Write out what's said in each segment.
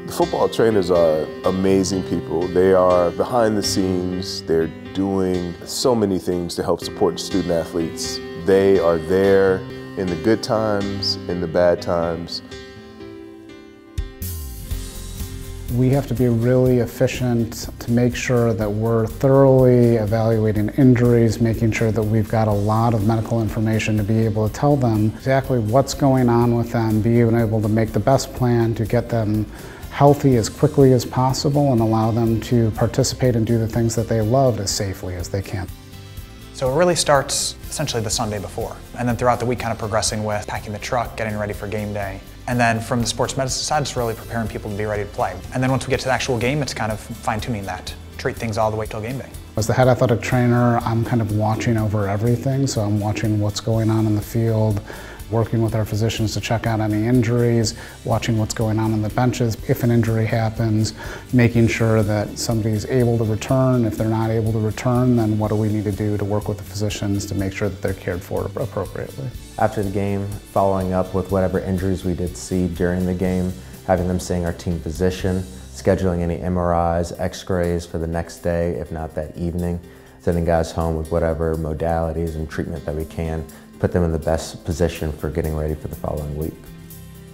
The football trainers are amazing people. They are behind the scenes. They're doing so many things to help support student athletes. They are there in the good times, in the bad times. We have to be really efficient to make sure that we're thoroughly evaluating injuries, making sure that we've got a lot of medical information to be able to tell them exactly what's going on with them, being able to make the best plan to get them healthy as quickly as possible and allow them to participate and do the things that they love as safely as they can. So it really starts essentially the Sunday before, and then throughout the week kind of progressing with packing the truck, getting ready for game day. And then from the sports medicine side, it's really preparing people to be ready to play. And then once we get to the actual game, it's kind of fine-tuning that, treat things all the way till game day. As the head athletic trainer, I'm kind of watching over everything, so I'm watching what's going on in the field, working with our physicians to check out any injuries, watching what's going on the benches. If an injury happens, making sure that somebody's able to return. If they're not able to return, then what do we need to do to work with the physicians to make sure that they're cared for appropriately. After the game, following up with whatever injuries we did see during the game, having them seeing our team physician, scheduling any MRIs, x-rays for the next day, if not that evening, sending guys home with whatever modalities and treatment that we can, put them in the best position for getting ready for the following week.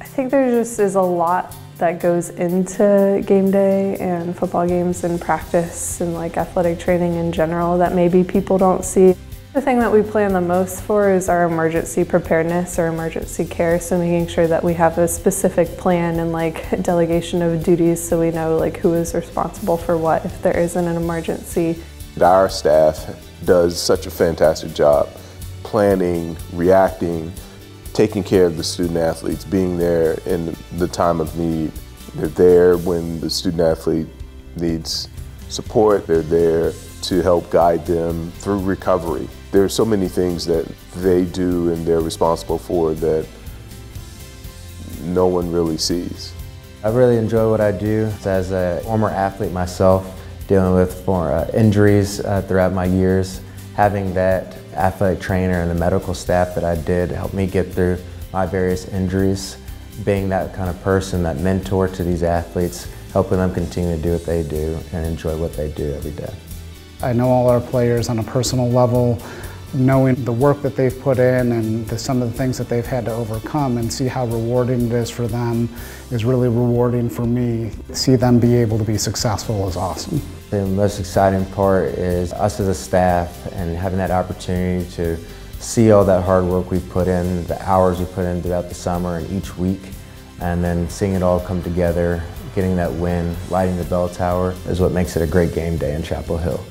I think there just is a lot that goes into game day and football games and practice and like athletic training in general that maybe people don't see. The thing that we plan the most for is our emergency preparedness or emergency care, so making sure that we have a specific plan and like delegation of duties so we know like who is responsible for what if there isn't an emergency. Our staff does such a fantastic job planning, reacting, taking care of the student athletes, being there in the time of need. They're there when the student athlete needs support. They're there to help guide them through recovery. There are so many things that they do and they're responsible for that no one really sees. I really enjoy what I do. As a former athlete myself, dealing with injuries throughout my years, having that athletic trainer and the medical staff that I did help me get through my various injuries, being that kind of person, that mentor to these athletes, helping them continue to do what they do and enjoy what they do every day. I know all our players on a personal level, knowing the work that they've put in and some of the things that they've had to overcome and see how rewarding it is for them is really rewarding for me. See them be able to be successful is awesome. The most exciting part is us as a staff and having that opportunity to see all that hard work we've put in, the hours we put in throughout the summer and each week, and then seeing it all come together, getting that win, lighting the bell tower is what makes it a great game day in Chapel Hill.